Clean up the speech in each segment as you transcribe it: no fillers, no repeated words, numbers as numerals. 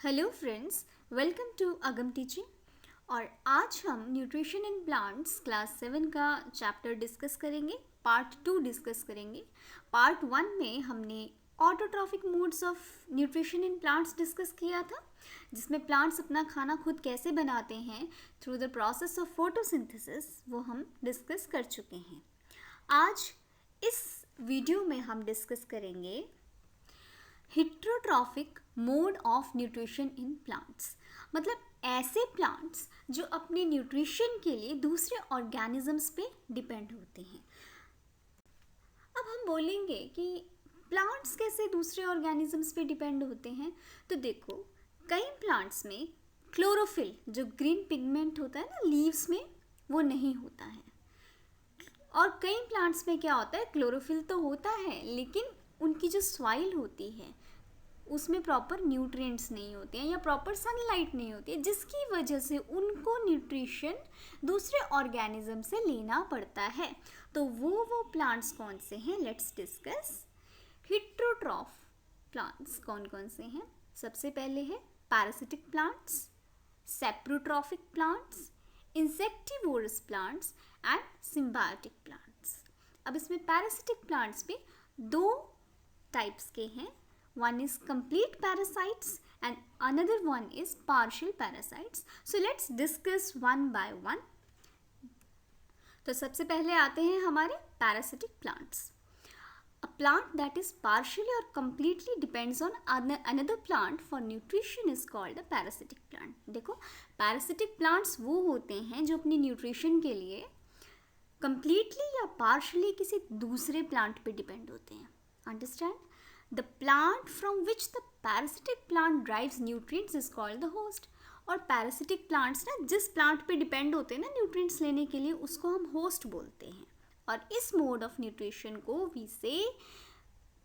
Hello friends, welcome to Agam teaching. और आज हम न्यूट्रिशन इन प्लांट्स क्लास 7 का चैप्टर डिस्कस करेंगे। पार्ट 2 डिस्कस करेंगे। पार्ट 1 में हमने autotrophic modes of nutrition in plants discuss किया था, जिसमें प्लांट्स अपना खाना खुद कैसे बनाते हैं through the process of photosynthesis, वो हम डिस्कस कर चुके हैं। आज इस वीडियो में हम डिस्कस करेंगे heterotrophic mode of nutrition in plants, मतलब ऐसे प्लांट्स जो अपने न्यूट्रिशन के लिए दूसरे ऑर्गेनिजम्स पे डिपेंड होते हैं। अब हम बोलेंगे कि प्लांट्स कैसे दूसरे ऑर्गेनिजम्स पे डिपेंड होते हैं। तो देखो, कई प्लांट्स में क्लोरोफिल, जो ग्रीन पिगमेंट होता है ना लीव्स में, वो नहीं होता है। और कई प्लांट्स में क्या होता है, क्लोरोफिल तो होता है लेकिन उनकी जो सॉइल होती है उसमें प्रॉपर न्यूट्रिएंट्स नहीं होते हैं या प्रॉपर सनलाइट नहीं होती है, जिसकी वजह से उनको न्यूट्रिशन दूसरे ऑर्गेनिज्म से लेना पड़ता है। तो वो प्लांट्स कौन से हैं, लेट्स डिस्कस। हेटेरोट्रॉफ प्लांट्स कौन कौन से हैं? सबसे पहले है parasitic plants, saprotrophic plants, insectivorous plants and symbiotic plants. अब इसमें पैरासिटिक प्लांट्स पे दो टाइप्स के हैं। One is complete parasites and another one is partial parasites. So let's discuss one by one. तो सबसे पहले आते हैं हमारे parasitic plants. A plant that is partially or completely depends on another plant for nutrition is called a parasitic plant. देखो, parasitic plants वो होते हैं जो अपनी nutrition के लिए completely या partially किसी दूसरे plant पे depend होते हैं. Understand? The plant from which the parasitic plant derives nutrients is called the host. और parasitic plants ना जिस plant पे depend होते हैं ना nutrients लेने के लिए, उसको हम host बोलते हैं। और इस mode of nutrition को we say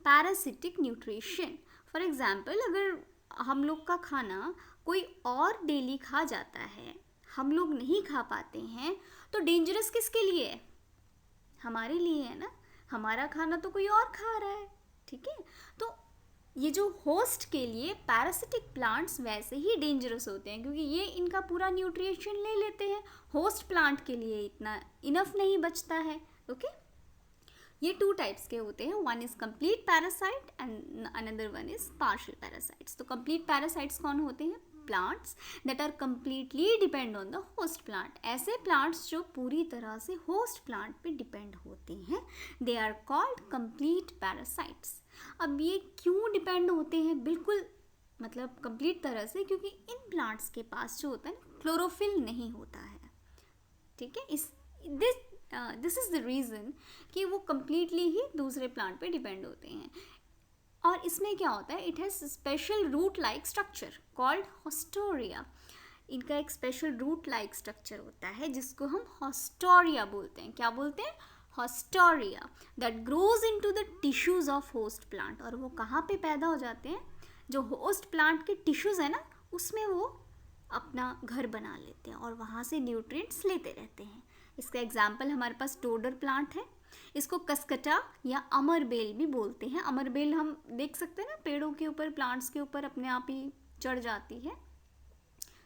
parasitic nutrition. For example, अगर हम लोग का खाना कोई और डेली खा जाता है, हम लोग नहीं खा पाते हैं, तो डेंजरस किसके लिए है? हमारे लिए है ना। हमारा खाना तो कोई और खा रहा है, ठीक है। तो ये जो होस्ट के लिए पैरासिटिक प्लांट्स वैसे ही डेंजरस होते हैं, क्योंकि ये इनका पूरा न्यूट्रिशन ले लेते हैं। होस्ट प्लांट के लिए इतना इनफ नहीं बचता है। ओके, ये टू टाइप्स के होते हैं। One is complete parasite and another one is partial parasites. तो कंप्लीट पैरासाइट्स कौन होते हैं? Plants that are completely depend on the host plant. ऐसे प्लांट्स जो पूरी तरह से होस्ट प्लांट पे डिपेंड होते हैं, they are called complete parasites. अब ये क्यों डिपेंड होते हैं? बिल्कुल मतलब कंप्लीट तरह से, क्योंकि इन प्लांट्स के पास जो होता है ना, क्लोरोफिल नहीं होता है, ठीक है। दिस इज द रीज़न कि वो कंप्लीटली ही दूसरे प्लांट पे डिपेंड होते हैं। और इसमें क्या होता है, it has special root like structure called haustoria. इनका एक स्पेशल रूट लाइक स्ट्रक्चर होता है जिसको हम हॉस्टोरिया बोलते हैं। क्या बोलते हैं? Haustoria, that grows into the tissues of host plant. और वो कहाँ पे पैदा हो जाते हैं? जो होस्ट प्लांट के टिश्यूज है ना, उसमें वो अपना घर बना लेते हैं और वहाँ से न्यूट्रिएंट्स लेते रहते हैं। इसका एग्जाम्पल हमारे पास टोडर प्लांट है। इसको कसकटा या अमरबेल भी बोलते हैं। अमरबेल हम देख सकते हैं ना, पेड़ों के ऊपर, प्लांट्स के ऊपर अपने आप ही चढ़ जाती है।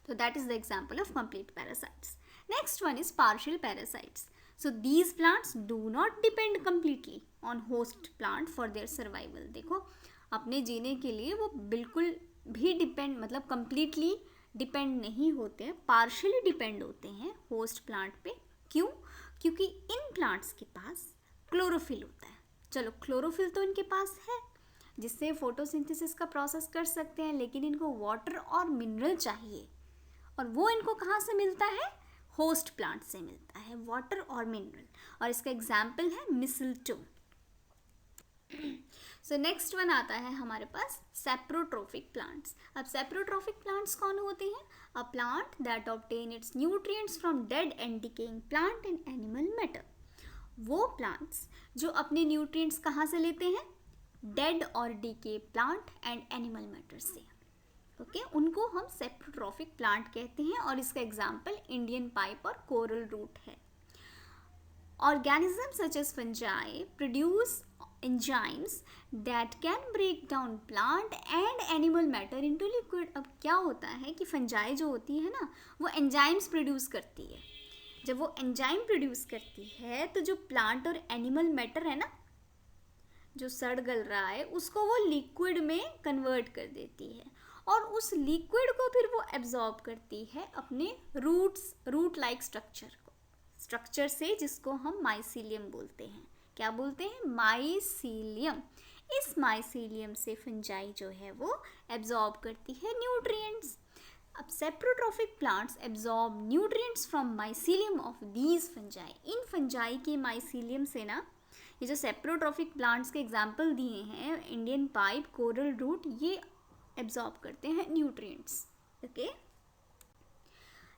तो that is the example of complete parasites. Next one is partial parasites. So these plants do not depend completely on host plant for their survival. देखो, अपने जीने के लिए वो बिल्कुल भी डिपेंड, मतलब completely डिपेंड नहीं होते हैं, पार्शियली डिपेंड होते हैं होस्ट प्लांट पे। क्यों? क्योंकि इन प्लांट्स के पास क्लोरोफिल होता है। चलो, क्लोरोफिल तो इनके पास है जिससे फोटोसिंथेसिस का प्रोसेस कर सकते हैं, लेकिन इनको वाटर और मिनरल चाहिए, और वो इनको कहाँ से मिलता है? होस्ट प्लांट से मिलता है, वाटर और मिनरल। और इसका एग्जाम्पल है मिसलटो। सो नेक्स्ट वन आता है हमारे पास सेप्रोट्रोफिक प्लांट्स। अब सेप्रोट्रोफिक प्लांट्स कौन होते हैं? A plant that obtain its nutrients from dead and decaying plant and animal matter. वो प्लांट्स जो अपने न्यूट्रिएंट्स कहाँ से लेते हैं? डेड और decay plant and animal matter से। ओके, उनको हम सेप्रोट्रोफिक प्लांट कहते हैं। और इसका एग्जाम्पल इंडियन पाइप और कोरल रूट है। Organism such as fungi produce enzymes that can break down plant and animal matter into liquid. अब क्या होता है कि फंजाई जो होती है ना वो एंजाइम्स प्रोड्यूस करती है. जब वो एंजाइम प्रोड्यूस करती है तो जो प्लांट और एनिमल मैटर है ना जो सड़ गल रहा है उसको वो लिक्विड में कन्वर्ट कर देती है और उस लिक्विड को फिर वो एब्जॉर्ब करती है अपने रूट लाइक स्ट्रक्चर से, जिसको हम माइसीलियम बोलते हैं. क्या बोलते हैं? माइसीलियम. इस माइसीलियम से फंजाई जो है वो एब्जॉर्ब करती है न्यूट्रिएंट्स. अब saprotrophic plants absorb nutrients from mycelium of these fungi. In fungi के माइसीलियम से ना ये जो सेप्रोट्रॉफिक प्लांट्स के एग्जाम्पल दिए हैं, इंडियन पाइप, कोरल रूट, ये एब्जॉर्ब करते हैं न्यूट्रिएंट्स. ओके,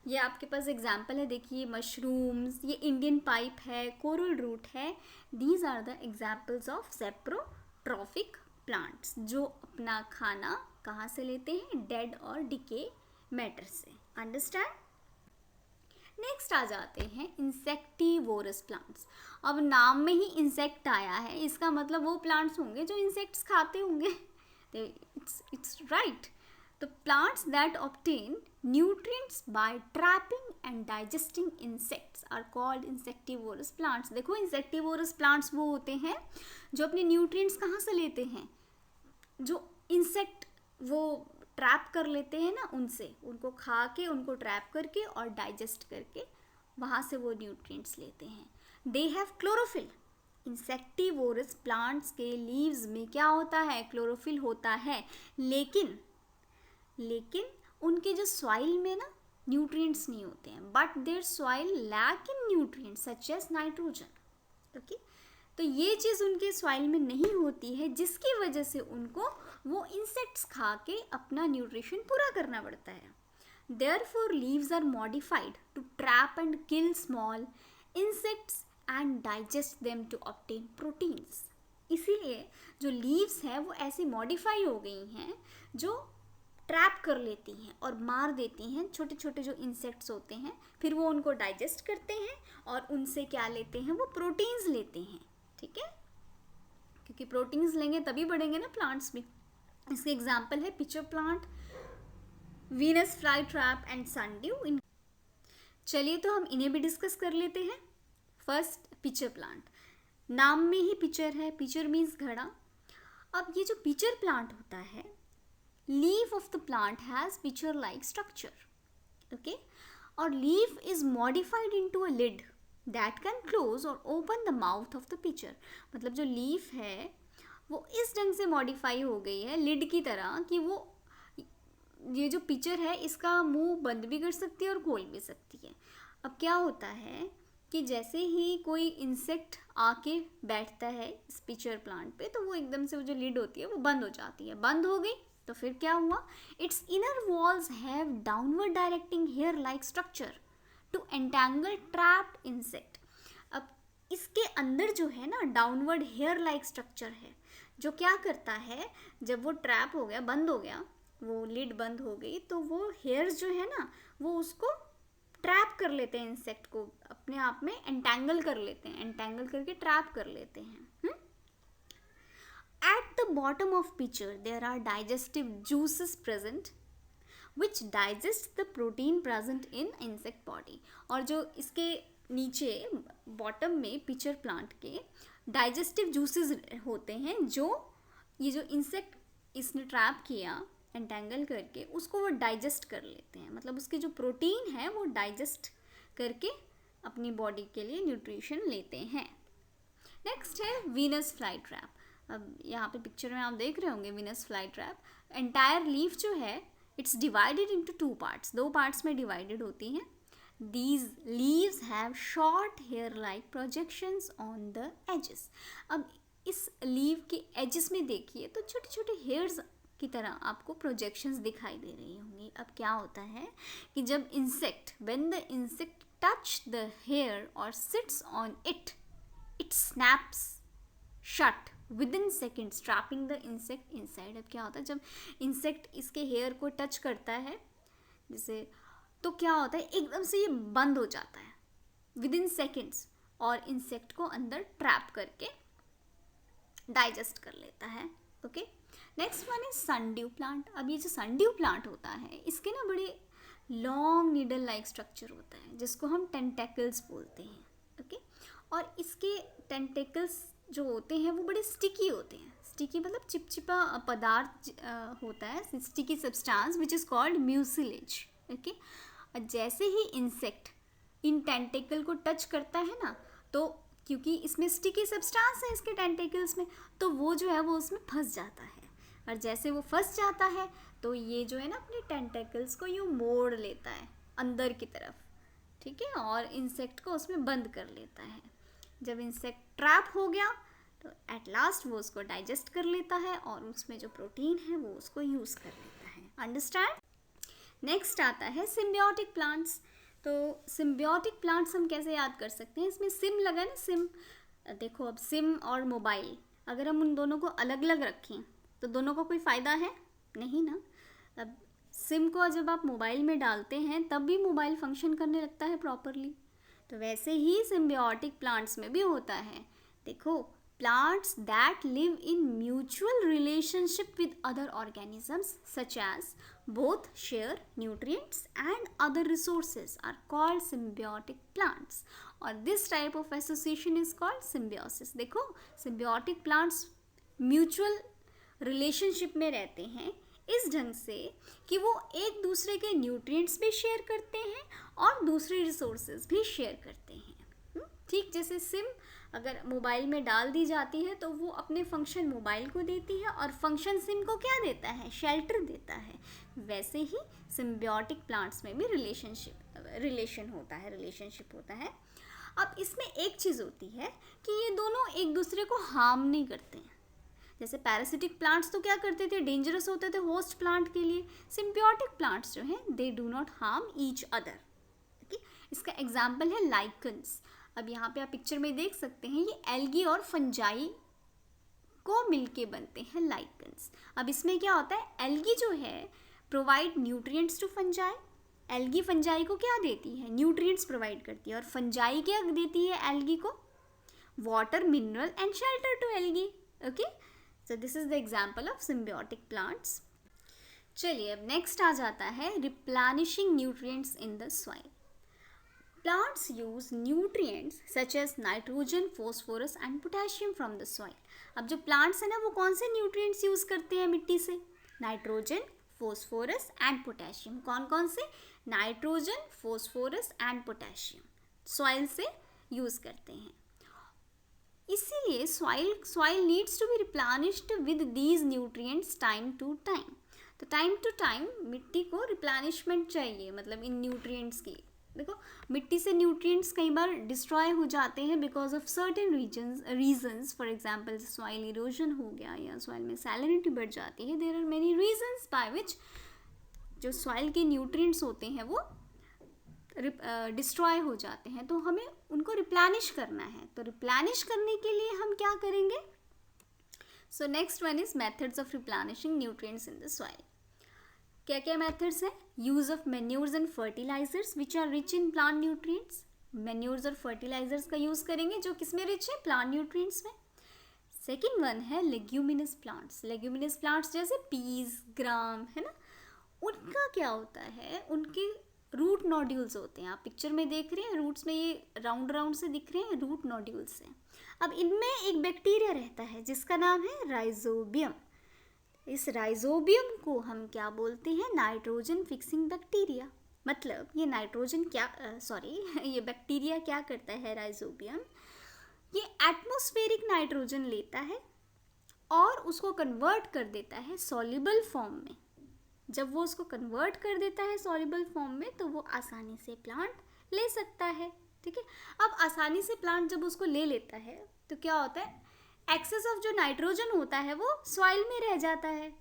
ये आपके पास एग्जाम्पल है, देखिए मशरूम्स, ये इंडियन पाइप है, कोरल रूट है. These are the examples of saprotrophic plants जो अपना खाना कहाँ से लेते हैं? डेड और डिके मैटर से. अंडरस्टैंड? नेक्स्ट आ जाते हैं इंसेक्टिवोरस प्लांट्स. अब नाम में ही इंसेक्ट आया है, इसका मतलब वो प्लांट्स होंगे जो इंसेक्ट्स खाते होंगे. It's right. The plants that obtain nutrients by trapping and digesting insects are called insectivorous plants. देखो insectivorous plants वो होते हैं जो अपने nutrients कहाँ से लेते हैं? जो insect वो ट्रैप कर लेते हैं ना, उनसे, उनको खा के, उनको ट्रैप करके और डाइजेस्ट करके वहाँ से वो न्यूट्रिएंट्स लेते हैं. They have chlorophyll. Insectivorous plants के लीव्स में क्या होता है? क्लोरोफिल होता है. लेकिन उनके जो सॉइल में ना न्यूट्रिएंट्स नहीं होते हैं. But their soil lack in nutrients such as nitrogen. Okay, तो ये चीज़ उनके सॉइल में नहीं होती है, जिसकी वजह से उनको वो इंसेक्ट्स खा के अपना न्यूट्रिशन पूरा करना पड़ता है. Therefore leaves are modified to trap and kill small insects and digest them to obtain proteins. इसीलिए जो लीव्स हैं वो ऐसी मॉडिफाई हो गई हैं जो ट्रैप कर लेती हैं और मार देती हैं छोटे छोटे जो इंसेक्ट्स होते हैं. फिर वो उनको डाइजेस्ट करते हैं और उनसे क्या लेते हैं? वो प्रोटीन्स लेते हैं. ठीक है, क्योंकि प्रोटीन्स लेंगे तभी बढ़ेंगे ना प्लांट्स भी. इसके एग्जाम्पल है pitcher plant, Venus fly trap and sundew. चलिए तो हम इन्हें भी डिस्कस कर लेते हैं. First, pitcher plant. नाम में ही पिचर है, पिचर मीन्स घड़ा. अब ये जो पिचर प्लांट होता है, leaf of the plant has pitcher like structure. Okay, or leaf is modified into a lid that can close or open the mouth of the pitcher. मतलब जो leaf है वो इस ढंग से मॉडिफाई हो गई है लिड की तरह कि वो ये जो पिचर है इसका मुंह बंद भी कर सकती है और खोल भी सकती है. अब क्या होता है कि जैसे ही कोई इंसेक्ट आके बैठता है इस पिचर प्लांट पे तो वो एकदम से वो जो लिड होती है वो बंद हो जाती है. बंद हो गई तो फिर क्या हुआ? Its inner walls have downward directing hair like structure to entangle trapped insect. अब इसके अंदर जो है ना डाउनवर्ड हेयर लाइक स्ट्रक्चर है जो क्या करता है, जब वो ट्रैप हो गया, बंद हो गया, वो लिड बंद हो गई, तो वो हेयर्स जो है ना वो उसको ट्रैप कर लेते हैं, इंसेक्ट को अपने आप में एंटैंगल कर लेते हैं, एंटैंगल करके ट्रैप कर लेते हैं. At the bottom of pitcher there are digestive juices present which digest the protein present in insect body. और जो इसके नीचे बॉटम में पिचर प्लांट के डाइजेस्टिव जूसेस होते हैं जो ये जो इंसेक्ट इसने ट्रैप किया एंटैंगल करके उसको वो डाइजेस्ट कर लेते हैं. मतलब उसके जो प्रोटीन है वो डाइजेस्ट करके अपनी बॉडी के लिए न्यूट्रिशन लेते हैं. नेक्स्ट है वीनस फ्लाई ट्रैप. अब यहाँ पे पिक्चर में आप देख रहे होंगे Venus fly trap. Entire leaf जो है its divided into 2 parts, 2 parts में डिवाइडेड होती हैं. These leaves have short hair like projections on the edges. अब इस लीव के एजेस में देखिए तो छोटे छोटे हेयर्स की तरह आपको प्रोजेक्शंस दिखाई दे रही होंगी. अब क्या होता है कि जब when the insect touch the hair और sits on it, it snaps shut within seconds trapping the insect inside. अब क्या होता है जब इंसेक्ट इसके हेयर को टच करता है जैसे, तो क्या होता है एकदम से ये बंद हो जाता है विदिन सेकेंड्स और इंसेक्ट को अंदर ट्रैप करके डाइजेस्ट कर लेता है। Okay, next one is sundew plant. अब ये जो सनड्यू प्लांट होता है इसके ना बड़े लॉन्ग नीडल लाइक स्ट्रक्चर होता है जिसको हम टेंटेकल्स बोलते हैं। ओके, और इसके टेंटेकल्स जो होते हैं वो बड़े स्टिकी होते हैं। स्टिकी मतलब चिपचिपा पदार्थ होता है, sticky substance which is called mucilage. Okay, और जैसे ही इंसेक्ट इन टेंटेकल को टच करता है ना, तो क्योंकि इसमें स्टिकी सब्सटेंस है इसके टेंटेकल्स में, तो वो जो है वो उसमें फंस जाता है। और जैसे वो फंस जाता है तो ये जो है ना अपने टेंटेकल्स को यूँ मोड़ लेता है अंदर की तरफ, ठीक है, और इंसेक्ट को उसमें बंद कर लेता है। जब इंसेक्ट ट्रैप हो गया तो एट लास्ट वो उसको डाइजेस्ट कर लेता है और उसमें जो प्रोटीन है वो उसको यूज़ कर लेता है। अंडरस्टैंड? नेक्स्ट आता है सिम्बियोटिक प्लांट्स। तो सिम्बियोटिक प्लांट्स हम कैसे याद कर सकते हैं? इसमें सिम लगा ना, सिम। देखो अब सिम और मोबाइल अगर हम उन दोनों को अलग अलग रखें तो दोनों को कोई फ़ायदा है नहीं ना। अब सिम को जब आप मोबाइल में डालते हैं तब भी मोबाइल फंक्शन करने लगता है प्रॉपरली, तो वैसे ही सिम्बियोटिक प्लांट्स में भी होता है। देखो, plants that live in mutual relationship with other organisms such as both share nutrients and other resources are called symbiotic plants, और this type of association is called symbiosis। देखो, symbiotic plants mutual relationship में रहते हैं इस ढंग से कि वो एक दूसरे के न्यूट्रिएंट्स भी शेयर करते हैं और दूसरे रिसोर्सेज भी शेयर करते हैं। ठीक जैसे सिम अगर मोबाइल में डाल दी जाती है तो वो अपने फंक्शन मोबाइल को देती है और फंक्शन सिम को क्या देता है? शेल्टर देता है। वैसे ही सिम्बियोटिक प्लांट्स में भी रिलेशनशिप होता है। अब इसमें एक चीज़ होती है कि ये दोनों एक दूसरे को हार्म नहीं करते हैं। जैसे पैरासिटिक प्लांट्स तो क्या करते थे? डेंजरस होते थे होस्ट प्लांट के लिए। सिम्बियोटिक प्लांट्स जो हैं they do not harm each other. Okay, इसका एग्जाम्पल है लाइकन्स। अब यहाँ पे आप पिक्चर में देख सकते हैं ये एल्गी और फंजाई को मिलके बनते हैं लाइकन्स। अब इसमें क्या होता है? एल्गी जो है provide nutrients to fungi. Algae fungi को क्या देती है? न्यूट्रिएंट्स प्रोवाइड करती है। और फंजाई क्या देती है एल्गी को? Water, mineral and shelter to algae. Okay, so this is the example of symbiotic plants. चलिए अब नेक्स्ट आ जाता है replenishing nutrients in the soil. Plants use nutrients such as nitrogen, phosphorus and potassium from the soil। अब जो plants है ना वो कौन से nutrients यूज़ करते हैं मिट्टी से? Nitrogen, phosphorus and potassium। कौन कौन से? Nitrogen, phosphorus and potassium soil से यूज़ करते हैं। इसीलिए soil needs to be replenished with these nutrients time to time। तो टाइम टू टाइम मिट्टी को रिप्लेनिशमेंट चाहिए, मतलब इन न्यूट्रिएंट्स की। देखो, मिट्टी से न्यूट्रिएंट्स कई बार डिस्ट्रॉय हो जाते हैं because of certain reasons. For example soil erosion हो गया या सॉइल में सैलिनिटी बढ़ जाती है। There are many reasons by which जो सॉइल के न्यूट्रिएंट्स होते हैं वो डिस्ट्रॉय हो जाते हैं, तो हमें उनको रिप्लेनिश करना है। तो रिप्लेनिश करने के लिए हम क्या करेंगे? So next one is methods of replenishing nutrients in the soil. क्या क्या मेथड्स हैं? Use of manures and fertilizers which are rich in plant nutrients. Manures और फर्टिलाइजर्स का यूज़ करेंगे जो किस में रिच है? प्लांट न्यूट्रिएंट्स में। सेकेंड वन है लेग्यूमिनस प्लांट्स। लेग्यूमिनस प्लांट्स जैसे पीज, ग्राम, है ना, उनका क्या होता है? उनके रूट नोड्यूल्स होते हैं। आप पिक्चर में देख रहे हैं रूट्स में ये राउंड राउंड से दिख रहे हैं, रूट नोड्यूल्स हैं। अब इनमें एक बैक्टीरिया रहता है जिसका नाम है राइजोबियम। इस राइजोबियम को हम क्या बोलते हैं? Nitrogen fixing bacteria. मतलब ये नाइट्रोजन ये बैक्टीरिया क्या करता है? राइजोबियम ये एटमॉस्फेरिक नाइट्रोजन लेता है और उसको कन्वर्ट कर देता है सॉल्युबल फॉर्म में। जब वो उसको कन्वर्ट कर देता है सॉल्युबल फॉर्म में तो वो आसानी से प्लांट ले सकता है। ठीक है, अब आसानी से प्लांट जब उसको ले लेता है तो क्या होता है? एक्सेस ऑफ जो नाइट्रोजन होता है वो सॉइल में रह जाता है।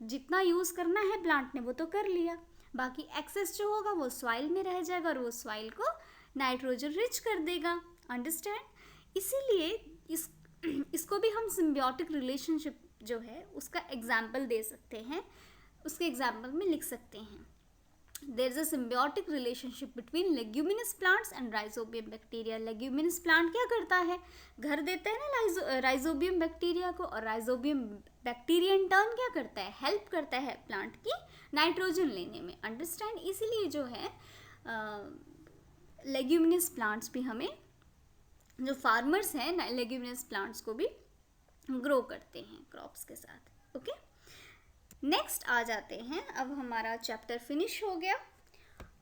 जितना यूज़ करना है प्लांट ने वो तो कर लिया, बाकी एक्सेस जो होगा वो सॉइल में रह जाएगा और वो सॉइल को नाइट्रोजन रिच कर देगा। अंडरस्टैंड? इसीलिए इसको भी हम सिम्बियोटिक रिलेशनशिप जो है उसका एग्जाम्पल दे सकते हैं, उसके एग्जाम्पल में लिख सकते हैं। there is a symbiotic relationship between leguminous plants and rhizobium bacteria. leguminous plant क्या करता है, घर देता है ना राइजोबियम बैक्टीरिया को, और राइजोबियम बैक्टीरिया इन टर्न क्या करता है, हेल्प करता है प्लांट की नाइट्रोजन लेने में, अंडरस्टैंड। इसीलिए जो है लेग्यूमिनस प्लांट्स भी हमें, जो फार्मर्स हैं लेग्यूमिनस प्लांट्स को भी ग्रो करते हैं क्रॉप्स के साथ। ओके, नेक्स्ट आ जाते हैं, अब हमारा चैप्टर फिनिश हो गया।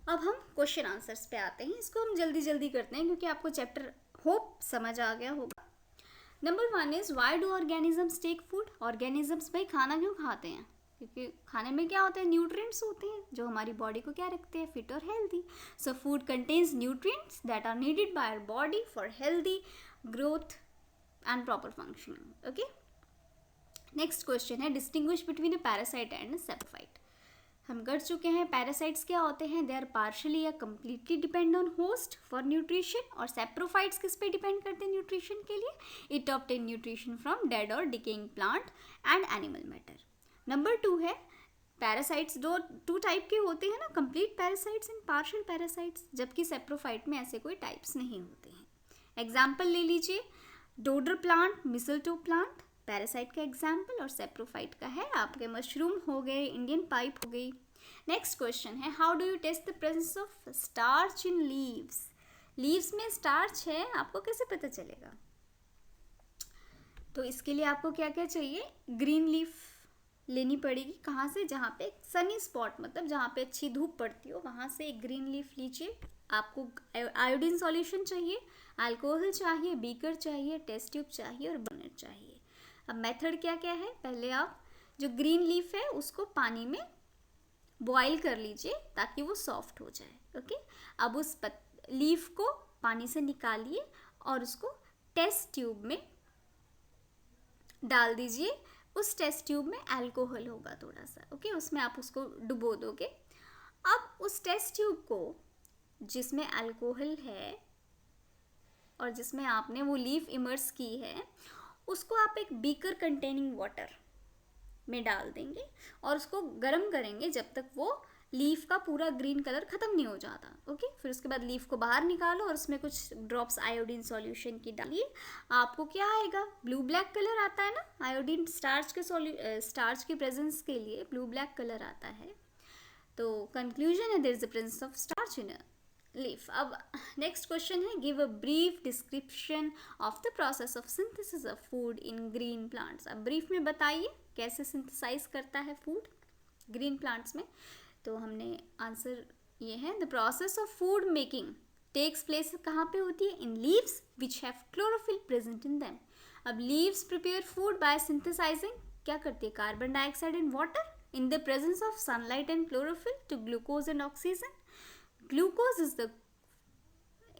अब हम क्वेश्चन आंसर्स पे आते हैं, इसको हम जल्दी जल्दी करते हैं क्योंकि आपको चैप्टर होप समझ आ गया होगा। Number 1 is why do organisms take food. Organisms भाई खाना क्यों खाते हैं, क्योंकि खाने में क्या होते हैं, न्यूट्रिएंट्स होते हैं जो हमारी बॉडी को क्या रखते हैं, फिट और healthy. So food contains nutrients that are needed by our body for healthy growth and proper functioning. Okay, next question है distinguish between a parasite and a saprophyte. हम कर चुके हैं, पैरासाइट्स क्या होते हैं, दे आर पार्शियली या completely depend on host for nutrition, और सेप्रोफाइट्स किस पे डिपेंड करते हैं न्यूट्रिशन के लिए, it obtain nutrition from dead और decaying plant and animal matter. Number 2 है पैरासाइट्स, टू टाइप के होते हैं ना, complete parasites and partial parasites, जबकि सेप्रोफाइट में ऐसे कोई टाइप्स नहीं होते हैं। एग्जाम्पल ले लीजिए, डोडर प्लांट, मिसलटो प्लांट पैरासाइट का एग्जाम्पल, और सेप्रोफाइट का है आपके मशरूम हो गए, इंडियन पाइप हो गई। नेक्स्ट क्वेश्चन है how do you test the presence of starch in leaves. Leaves में स्टार्च है, आपको कैसे पता चलेगा, तो इसके लिए आपको क्या क्या चाहिए, ग्रीन लीफ लेनी पड़ेगी। कहाँ से, जहाँ पे सनी स्पॉट, मतलब जहाँ पे अच्छी धूप पड़ती हो वहाँ से एक ग्रीन लीफ लीजिए। आपको आयोडीन सॉल्यूशन चाहिए, अल्कोहल चाहिए, बीकर चाहिए, टेस्ट ट्यूब चाहिए और बर्नर चाहिए। अब मेथड क्या क्या है, पहले आप जो ग्रीन लीफ है उसको पानी में बॉईल कर लीजिए ताकि वो सॉफ्ट हो जाए। ओके, अब उस लीफ को पानी से निकालिए और उसको टेस्ट ट्यूब में डाल दीजिए। उस टेस्ट ट्यूब में अल्कोहल होगा थोड़ा सा, ओके, उसमें आप उसको डुबो दोगे। अब उस टेस्ट ट्यूब को जिसमें अल्कोहल है और जिसमें आपने वो लीफ इमर्स की है, उसको आप एक बीकर कंटेनिंग वाटर में डाल देंगे और उसको गर्म करेंगे जब तक वो लीफ का पूरा ग्रीन कलर ख़त्म नहीं हो जाता। ओके, फिर उसके बाद लीफ को बाहर निकालो और उसमें कुछ ड्रॉप्स आयोडीन सॉल्यूशन की डालिए। आपको क्या आएगा, ब्लू ब्लैक कलर आता है ना, आयोडीन स्टार्च के प्रेजेंस के लिए ब्लू ब्लैक कलर आता है। तो कंक्लूजन है there is the presence of starch in leaf. अब नेक्स्ट क्वेश्चन है give a brief description of the process of synthesis of food in green plants. अब ब्रीफ में बताइए कैसे सिंथेसाइज करता है फूड ग्रीन प्लांट्स में। तो हमने आंसर ये है, the process of food making takes place कहाँ पे होती है, in leaves which have chlorophyll present in them. अब leaves prepare food by synthesizing, क्या करती है, carbon dioxide and water in the presence of sunlight and chlorophyll to glucose and oxygen. Glucose is the,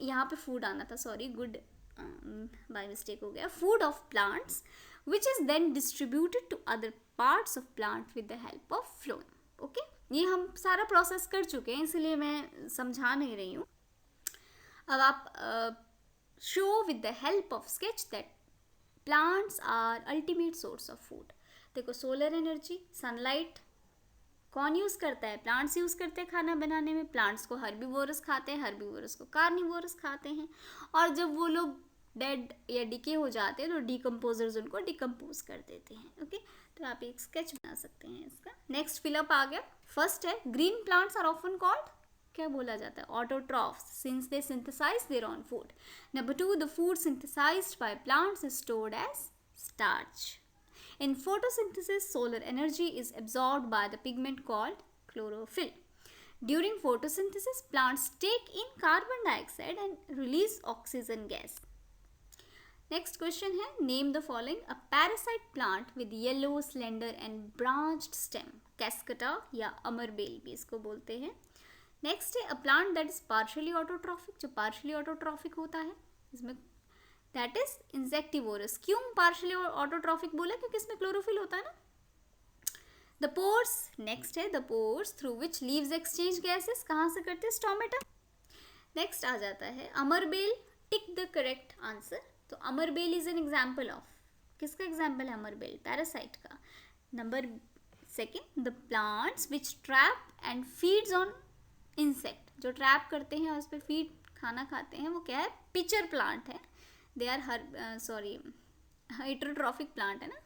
यहाँ पे food आना था, sorry, good bye mistake हो गया, food of plants which is then distributed to other parts of plant with the help of phloem. Okay, ये हम सारा process कर चुके हैं इसलिए मैं समझा नहीं रही हूँ। अब आप show with the help of sketch that plants are ultimate source of food. देखो, सोलर एनर्जी, सनलाइट कौन यूज़ करता है, प्लांट्स यूज़ करते हैं खाना बनाने में। प्लांट्स को हर्बीवोरस खाते हैं, हर्बीवोरस को कार्निवोरस खाते हैं, और जब वो लोग डेड या डिके हो जाते हैं तो डिकम्पोजर्स उनको डिकम्पोज कर देते हैं। ओके, तो आप एक स्केच बना सकते हैं इसका। नेक्स्ट फिलअप आ गया, फर्स्ट है green plants are often called, क्या बोला जाता है, autotrophs, since they synthesise their own food. Number 2, the food synthesised by plants is stored as starch. In photosynthesis, solar energy is absorbed by the pigment called chlorophyll. During photosynthesis, plants take in carbon dioxide and release oxygen gas. Next question है, name the following a parasite plant with yellow, slender and branched stem. Cascata या अमरबेल भी इसको बोलते हैं। Next है a plant that is partially autotrophic, जो partially autotrophic होता है, इसमें दैट इज इंसेक्टिवोरस। क्यों पार्शियली ऑटोट्रॉफिक बोला, क्योंकि इसमें क्लोरोफिल होता है ना। द पोर्स, नेक्स्ट है the pores through which leaves exchange gases, कहाँ से करते हैं, स्टोमेटा। नेक्स्ट आ जाता है अमरबेल, टिक द करेक्ट आंसर। तो अमरबेल इज एन एग्जाम्पल ऑफ, किसका एग्जाम्पल है अमरबेल, पैरासाइट का। Number second, the plants which trap and feeds on insect जो ट्रैप करते हैं और उस पर फीड खाना खाते हैं, वो क्या है? पिचर प्लांट है। दे आर हेटरोट्रॉफिक प्लांट है ना।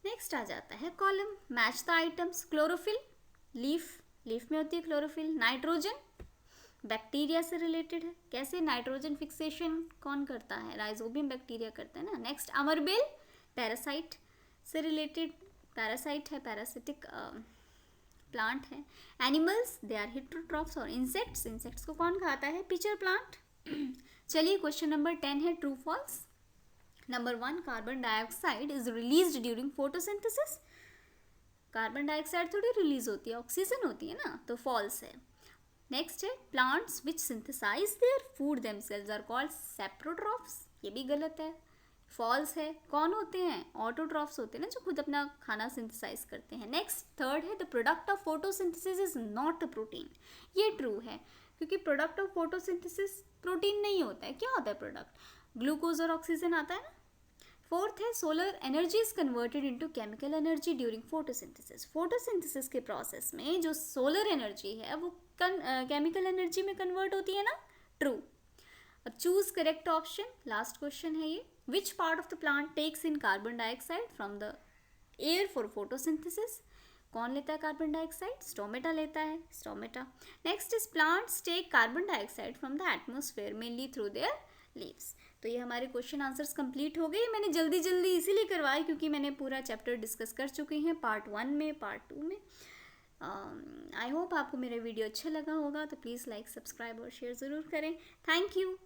नेक्स्ट आ जाता है column, match the items. Chlorophyll, leaf में होती है क्लोरोफिल। नाइट्रोजन बैक्टीरिया से रिलेटेड है। कैसे? नाइट्रोजन फिक्सेशन कौन करता है? राइजोबियम बैक्टीरिया करता है ना। नेक्स्ट अमरबेल, पैरासाइट से रिलेटेड, पैरासाइट है, पैरासिटिक प्लांट है। Animals, they are heterotrophs. और इंसेक्ट्स को कौन खाता है? Pitcher plant. चलिए क्वेश्चन नंबर 10 है true false. Number 1, carbon dioxide is released during photosynthesis. Carbon dioxide थोड़ी रिलीज होती है, ऑक्सीजन होती है ना, तो फॉल्स है। नेक्स्ट है plants which synthesize their food themselves are called saprotrophs. ये भी गलत है, फॉल्स है। कौन होते हैं? ऑटोट्रॉफ्स होते हैं ना, जो खुद अपना खाना सिंथेसाइज करते हैं। नेक्स्ट थर्ड है the product of photosynthesis is not a protein. ये ट्रू है, क्योंकि प्रोडक्ट ऑफ फोटोसिंथेसिस प्रोटीन नहीं होता है। क्या होता है प्रोडक्ट? ग्लूकोज और ऑक्सीजन आता है ना। फोर्थ है solar energy is converted into chemical energy during photosynthesis. Photosynthesis के प्रोसेस में जो सोलर एनर्जी है वो केमिकल एनर्जी में कन्वर्ट होती है ना। ट्रू। अब choose correct option, last question है ये। Which part of the plant takes in carbon dioxide from the air for photosynthesis? कौन लेता है कार्बन डाइऑक्साइड? स्टोमेटा लेता है, stomata. Next is plants take carbon dioxide from the atmosphere mainly through their leaves. तो ये हमारे question answers complete हो गए। मैंने जल्दी जल्दी इसीलिए करवाई क्योंकि मैंने पूरा चैप्टर डिस्कस कर चुकी हैं पार्ट 1 में, पार्ट 2 में। आई होप आपको मेरा वीडियो अच्छा लगा होगा, तो प्लीज़ लाइक, सब्सक्राइब और शेयर ज़रूर करें। Thank you.